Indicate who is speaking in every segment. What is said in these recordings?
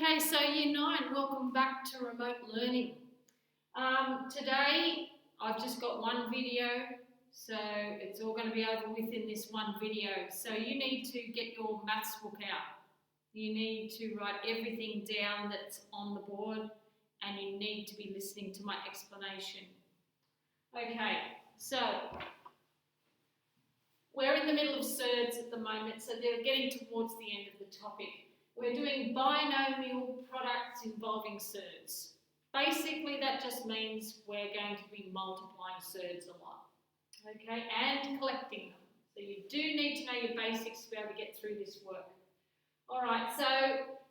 Speaker 1: Okay, so Year 9, welcome back to remote learning. Today I've just got one video, so it's all going to be over within this one video. So you need to get your maths book out. You need to write everything down that's on the board and you need to be listening to my explanation. Okay, so we're in the middle of Surds at the moment, so they're getting towards the end of the topic. We're doing binomial products involving surds. Basically, that just means we're going to be multiplying surds a lot, okay, and collecting them. So you do need to know your basics to be able to get through this work. All right, so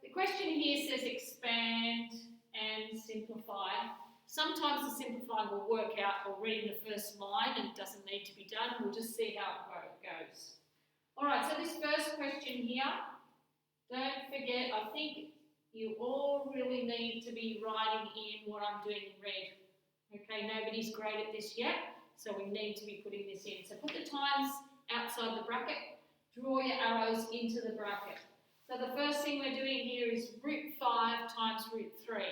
Speaker 1: the question here says expand and simplify. Sometimes the simplifying will work out already in the first line and it doesn't need to be done. We'll just see how it goes. All right, so this first question here, don't forget, I think you all really need to be writing in what I'm doing in red. Okay, nobody's great at this yet, so we need to be putting this in. So put the times outside the bracket, draw your arrows into the bracket. So the first thing we're doing here is root 5 times root 3.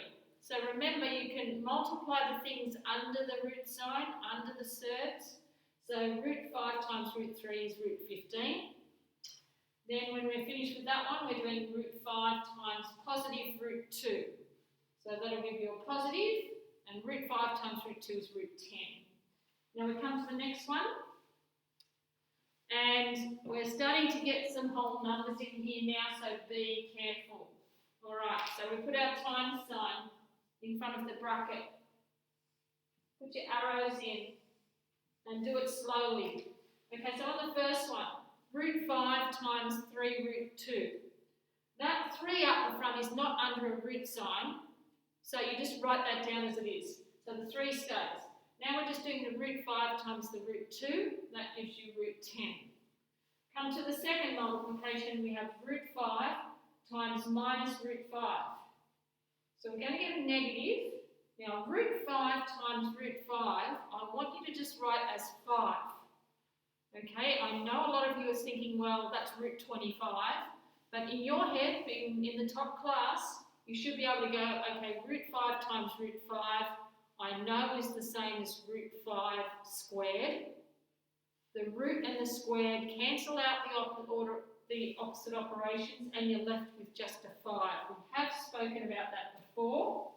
Speaker 1: So remember, you can multiply the things under the root sign, under the surds. So root 5 times root 3 is root 15. Then when we're finished with that one, we're doing root 5 times positive root 2. So that'll give you a positive, and root 5 times root 2 is root 10. Now we come to the next one, and we're starting to get some whole numbers in here now, so be careful. All right, so we put our times sign in front of the bracket. Put your arrows in and do it slowly. Okay, so on the first one, root 5 times 3 root 2. That 3 up the front is not under a root sign, so you just write that down as it is. So the 3 stays. Now we're just doing the root 5 times the root 2. That gives you root 10. Come to the second multiplication, we have root 5 times minus root 5. So we're going to get a negative. Now root 5 times root 5, I want you to just write as 5. Okay, I know a lot of you are thinking, well, that's root 25, but in your head, being in the top class, you should be able to go, okay, root 5 times root 5, I know is the same as root 5 squared. The root and the squared cancel out the opposite operations, and you're left with just a 5. We have spoken about that before,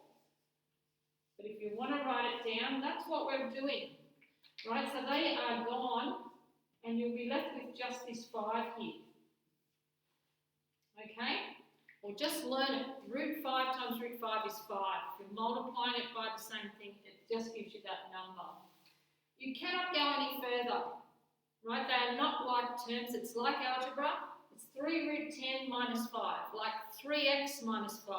Speaker 1: but if you want to write it down, that's what we're doing. Right, so they are gone, and you'll be left with just this 5 here. Okay? Or just learn it. Root 5 times root 5 is 5. If you're multiplying it by the same thing, it just gives you that number. You cannot go any further. Right? They are not like terms. It's like algebra. It's 3 root 10 minus 5. Like 3x minus 5.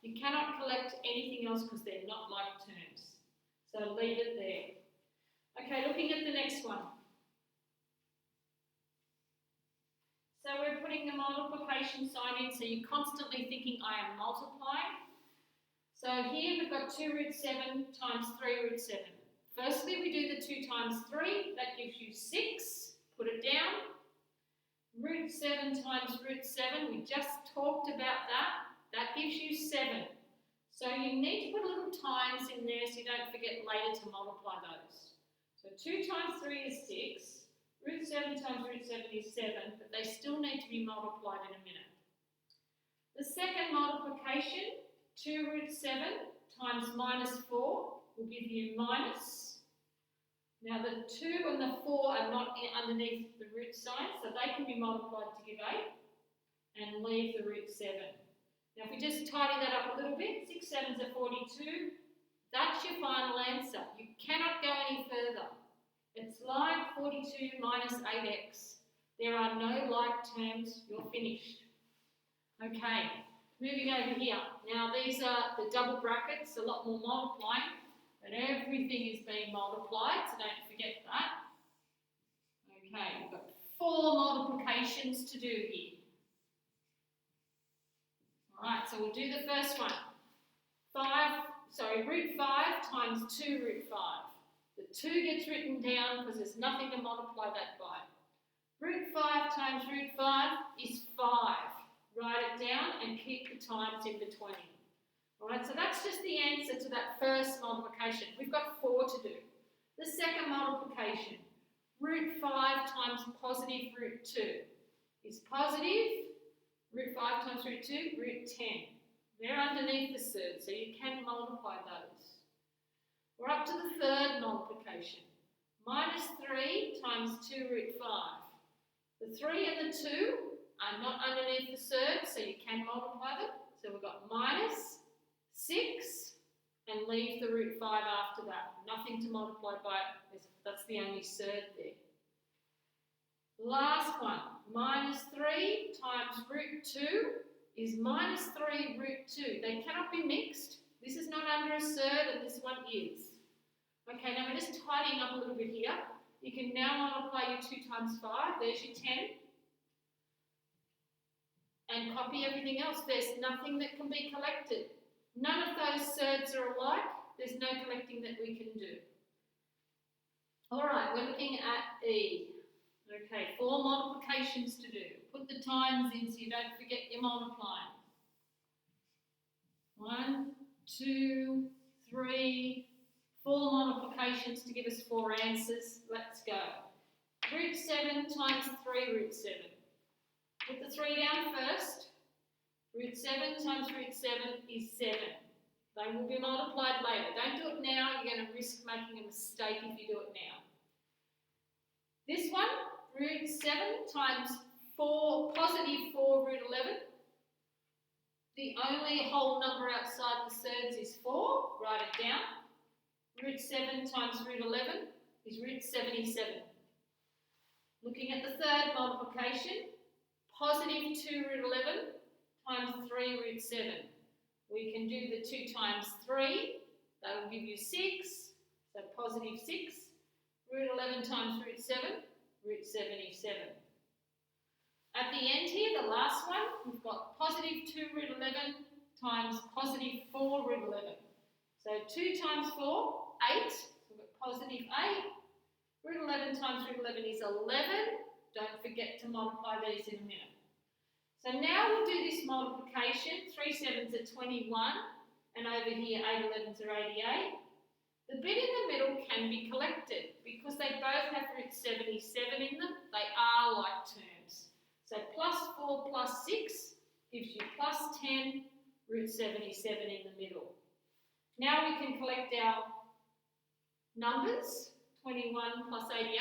Speaker 1: You cannot collect anything else because they're not like terms. So leave it there. Okay, looking at the next one. So we're putting the multiplication sign in, so you're constantly thinking, I am multiplying. So here we've got 2 root 7 times 3 root 7. Firstly, we do the 2 times 3, that gives you 6. Put it down. Root 7 times root 7, we just talked about that. That gives you 7. So you need to put little times in there so you don't forget later to multiply those. So 2 times 3 is 6. Root 7 times root 7 is 7, but they still need to be multiplied in a minute. The second multiplication, 2 root 7 times minus 4 will give you minus. Now the 2 and the 4 are not underneath the root sign, so they can be multiplied to give 8 and leave the root 7. Now if we just tidy that up a little bit, 6 7s are 42, that's your final answer. You cannot go any further. It's like 42 minus 8x. There are no like terms. You're finished. Okay, moving over here. Now these are the double brackets, a lot more multiplying, but everything is being multiplied, so don't forget that. Okay, we've got 4 multiplications to do here. Alright, so we'll do the first one. Root 5 times 2 root 5. The 2 gets written down because there's nothing to multiply that by. Root 5 times root 5 is 5. write it down and keep the times in between. Alright, so that's just the answer to that first multiplication. We've got 4 to do. The second multiplication, root 5 times positive root 2 is positive, root 5 times root 2, root 10. They're underneath the surds, so you can multiply those. We're up to the third multiplication. Minus 3 times 2 root 5. The 3 and the 2 are not underneath the surds, so you can multiply them. So we've got minus 6 and leave the root 5 after that. Nothing to multiply by, that's the only surd there. Last one, minus 3 times root 2 is minus 3 root 2. They cannot be mixed. This is not under a surd and this one is. Okay, now we're just tidying up a little bit here. You can now multiply your 2 times 5. There's your 10. And copy everything else. There's nothing that can be collected. None of those surds are alike. There's no collecting that we can do. All right, we're looking at E. Okay, 4 multiplications to do. Put the times in so you don't forget your multiplying. 1, 2, 3, 4 multiplications to give us 4 answers. Let's go. Root 7 times 3 root 7. Put the 3 down first. Root 7 times root 7 is 7. They will be multiplied later. Don't do it now. You're going to risk making a mistake if you do it now. This one, root 7 times 4, positive 4 root 11. The only whole number outside the surds is 4. Write it down. Root 7 times root 11 is root 77. Looking at the third multiplication, positive 2 root 11 times 3 root 7. We can do the 2 times 3. That will give you 6. So positive 6. Root 11 times root 7, root 77. At the end here, the last one, we've got positive 2 root 11 times positive 4 root 11. So 2 times 4, 8. So we've got positive 8. Root 11 times root 11 is 11. Don't forget to multiply these in a minute. So now we'll do this multiplication. 3 7s are 21. And over here, 8 11s are 88. The bit in the middle can be collected because they both have root 77 in them. They are like terms. So plus 4 plus 6 gives you plus 10, root 77 in the middle. Now we can collect our numbers, 21 plus 88.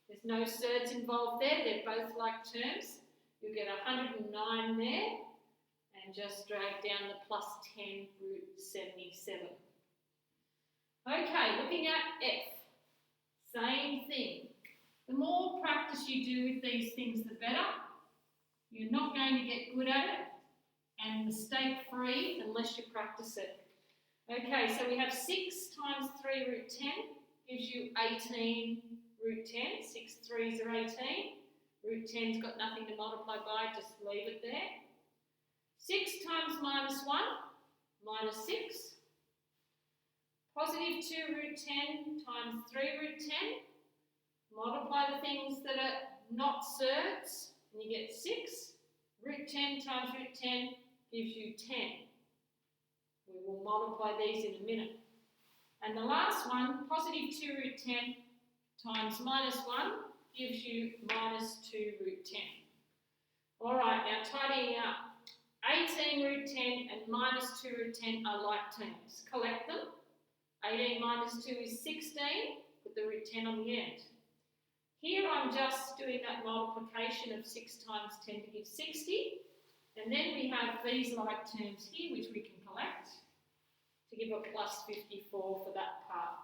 Speaker 1: There's no surds involved there. They're both like terms. You'll get 109 there and just drag down the plus 10 root 77. Okay, looking at F, same thing. The more practice you do with these things, the better. You're not going to get good at it and mistake-free unless you practice it. Okay, so we have 6 times 3 root 10 gives you 18 root 10. 6 3s are 18. Root 10's got nothing to multiply by, just leave it there. 6 times minus 1, minus 6. Positive 2 root 10 times 3 root 10. Multiply the things that are not surds, and you get 6. Root 10 times root 10 gives you 10. We will multiply these in a minute. And the last one, positive 2 root 10 times minus 1 gives you minus 2 root 10. All right, now tidying up. 18 root 10 and minus 2 root 10 are like terms. Collect them. 18 minus 2 is 16. Put the root 10 on the end. Here I'm just doing that multiplication of 6 times 10 to give 60. And then we have these like terms here, which we can collect to give a plus 54 for that part.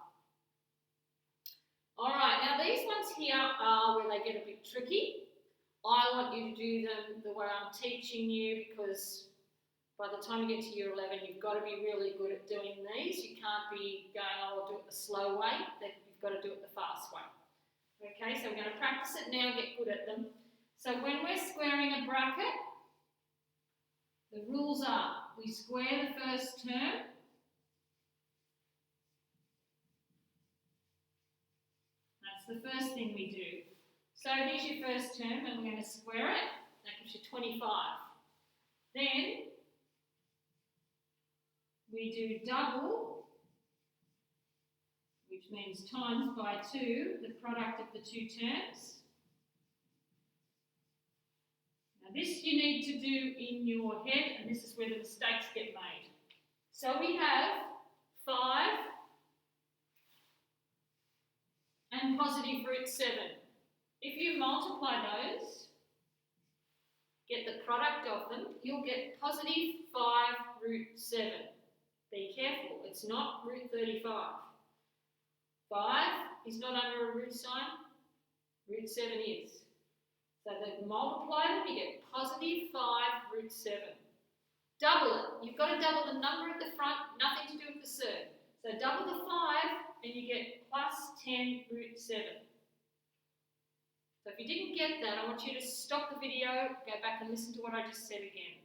Speaker 1: All right, now these ones here are where they get a bit tricky. I want you to do them the way I'm teaching you because by the time you get to year 11, you've got to be really good at doing these. You can't be going, oh, I'll do it the slow way. You've got to do it the fast way. Okay, so we're going to practice it now, get good at them. So when we're squaring a bracket, the rules are we square the first term. That's the first thing we do. So here's your first term and we're going to square it. That gives you 25. Then we do double, which means times by 2, the product of the two terms. Now this you need to do in your head, and this is where the mistakes get made. So we have 5 and positive root 7. If you multiply those, get the product of them, you'll get positive 5 root 7. Be careful, it's not root 35. 5 is not under a root sign, root 7 is. So that multiply them, you get positive 5 root 7. Double it. You've got to double the number at the front, nothing to do with the surd. So double the 5 and you get plus 10 root 7. So if you didn't get that, I want you to stop the video, go back and listen to what I just said again.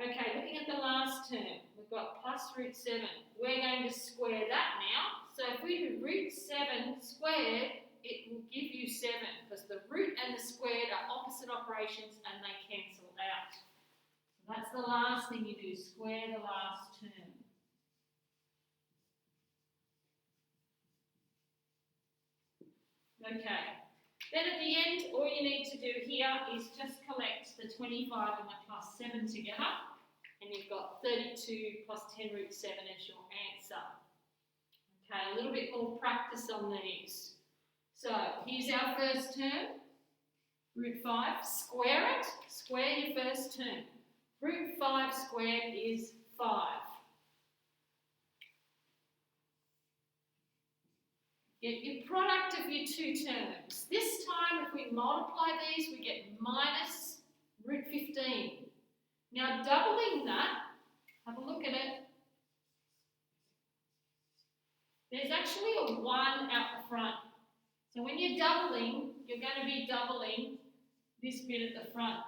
Speaker 1: Okay, looking at the last term, we've got plus root 7. We're going to square that now. So if we do root 7 squared, it will give you 7 because the root and the squared are opposite operations and they cancel out. So that's the last thing you do, square the last term. Okay, then at the end, all you need to do here is just collect the 25 and the plus 7 together, and you've got 32 plus 10 root 7 as your answer. Okay, a little bit more practice on these. So here's our first term, root 5. Square it, square your first term. Root 5 squared is 5. Get your product of your two terms. This time, if we multiply these, we get minus root 15. Now, doubling that, have a look at it. There's actually a 1 out the front. So when you're doubling, you're going to be doubling this bit at the front.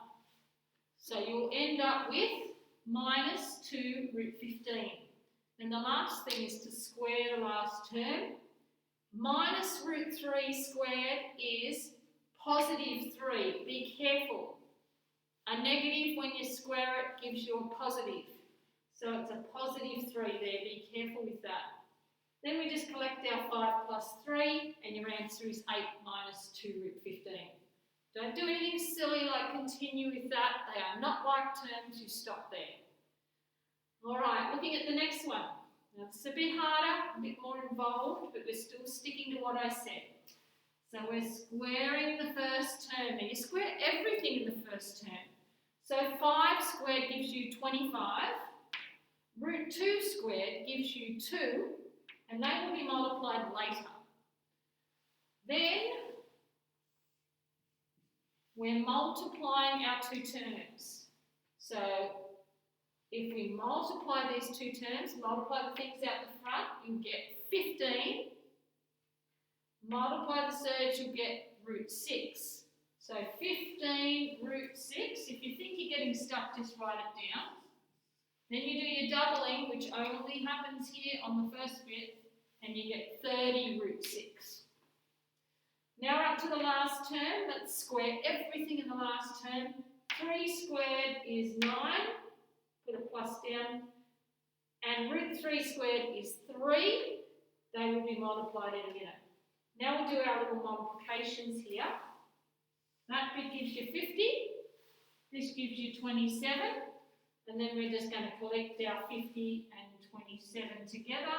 Speaker 1: So you'll end up with minus 2 root 15. And the last thing is to square the last term. Minus root 3 squared is positive 3. Be careful. A negative, when you square it, gives you a positive. So it's a positive 3 there. Be careful with that. Then we just collect our 5 plus 3, and your answer is 8 minus 2 root 15. Don't do anything silly like continue with that. They are not like terms. You stop there. All right, looking at the next one. Now, it's a bit harder, a bit more involved, but we're still sticking to what I said. So we're squaring the first term. Now, you square everything in the first term. So 5 squared gives you 25. Root 2 squared gives you 2, and they will be multiplied later. Then, we're multiplying our two terms. So, if we multiply these two terms, multiply the things out the front, you'll get 15. Multiply the surds, you'll get root 6. So 15 root 6. If you think you're getting stuck, just write it down. Then you do your doubling, which only happens here on the first bit, and you get 30 root 6. Now we're up to the last term. Let's square everything in the last term. 3 squared is 9. Put a plus down. And root 3 squared is 3. They will be multiplied in a minute. Now we'll do our little multiplications here. That bit gives you 50. This gives you 27. And then we're just going to collect our 50 and 27 together.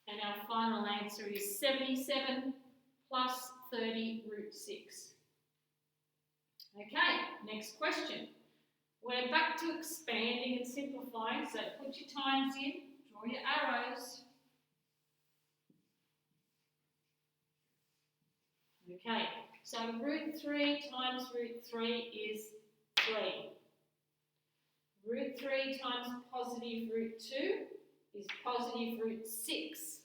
Speaker 1: And our final answer is 77 plus 30 root 6. Okay, next question. We're back to expanding and simplifying, so put your times in, draw your arrows. Okay, so root 3 times root 3 is 3. Root 3 times positive root 2 is positive root 6.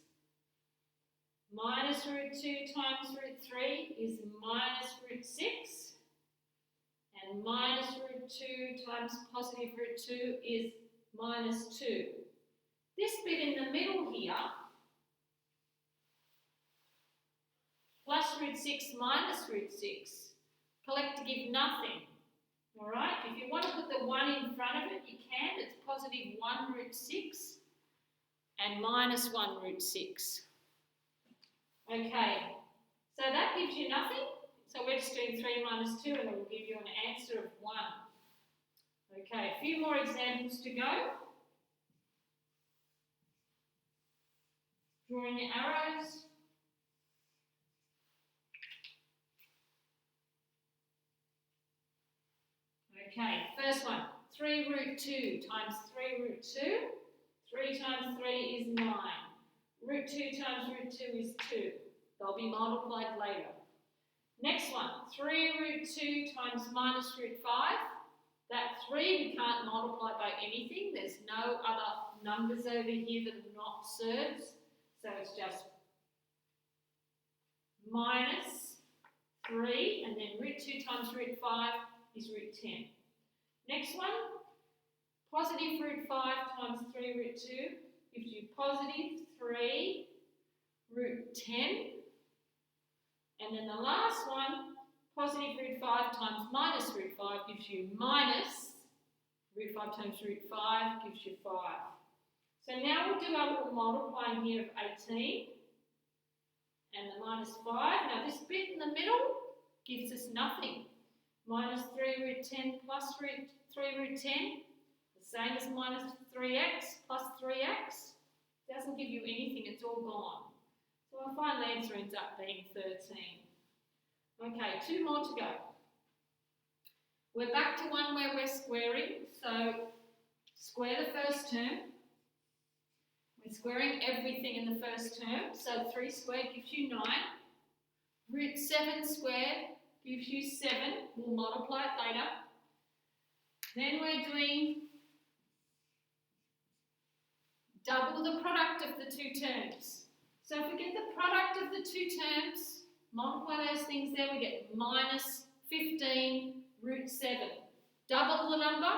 Speaker 1: Minus root 2 times root 3 is minus root 6. And minus root 2 times positive root 2 is minus 2. This bit in the middle here, plus root 6 minus root 6, collect to give nothing. Alright, if you want to put the 1 in front of it, you can. It's positive 1 root 6 and minus 1 root 6. Okay, so that gives you nothing. So we're just doing 3 minus 2 and it will give you an answer of 1. Okay, a few more examples to go. Drawing your arrows. Okay, first one, 3 root 2 times 3 root 2. 3 times 3 is 9. Root 2 times root 2 is 2. They'll be multiplied later. Next one, 3 root 2 times minus root 5. That 3 we can't multiply by anything. There's no other numbers over here that are not surds. So it's just minus 3, and then root 2 times root 5 is root 10. Next one, positive root 5 times 3 root 2 gives you positive 3 root 10. And then the last one, positive root 5 times minus root 5 gives you minus root 5 times root 5 gives you 5. So now we'll do our little multiplying here of 18 and the minus 5. Now this bit in the middle gives us nothing. Minus 3 root 10 plus 3 root 10, the same as minus 3x plus 3x. Doesn't give you anything, it's all gone. So our final answer ends up being 13. Okay, 2 more to go. We're back to one where we're squaring, so square the first term. We're squaring everything in the first term, so 3 squared gives you 9. Root 7 squared gives you 7. We'll multiply it later. Then we're doing double the product of the 2 terms. So if we get the product of the 2 terms, multiply those things there, we get minus 15 root 7. Double the number,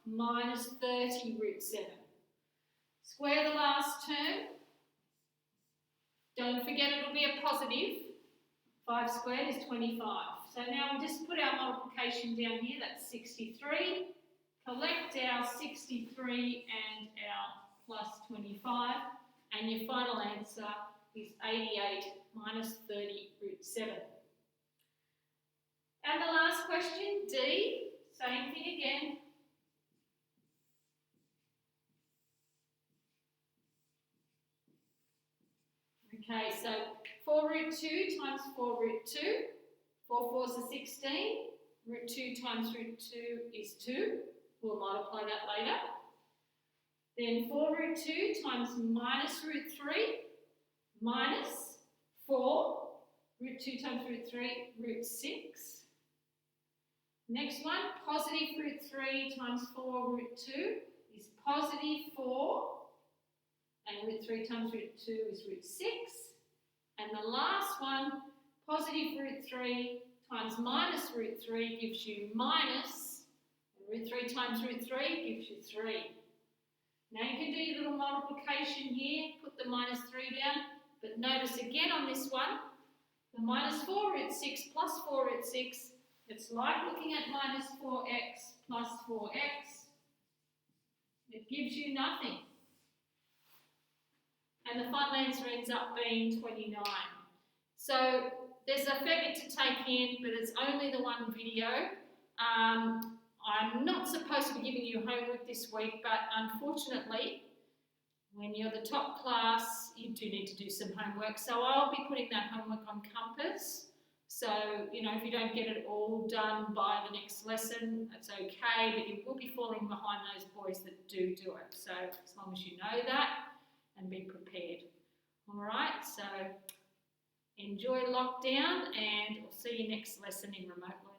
Speaker 1: minus 30 root 7. Square the last term. Don't forget it'll be a positive. 5 squared is 25. So now we just put our multiplication down here, that's 63. Collect our 63 and our plus 25, and your final answer is 88 minus 30 root 7. And the last question, D, same thing again. Okay, so 4 root 2 times 4 root 2. 4 fours are 16. Root 2 times root 2 is 2. We'll multiply that later. Then 4 root 2 times minus root 3 minus 4. Root 2 times root 3, root 6. Next one, positive root 3 times 4 root 2 is positive 4. And root 3 times root 2 is root 6. And the last one, positive root 3 times minus root 3 gives you minus, and root 3 times root 3 gives you 3. Now you can do your little multiplication here, put the minus 3 down, but notice again on this one, the minus 4 root 6 plus 4 root 6, it's like looking at minus 4x plus 4x. It gives you nothing. And the final answer ends up being 29. So there's a fair bit to take in, but it's only the one video. I'm not supposed to be giving you homework this week, but unfortunately, when you're the top class, you do need to do some homework. So I'll be putting that homework on Compass. So, you know, if you don't get it all done by the next lesson, that's okay, but you will be falling behind those boys that do it. So as long as you know that and be prepared. All right, so enjoy lockdown, and we'll see you next lesson in remote learning.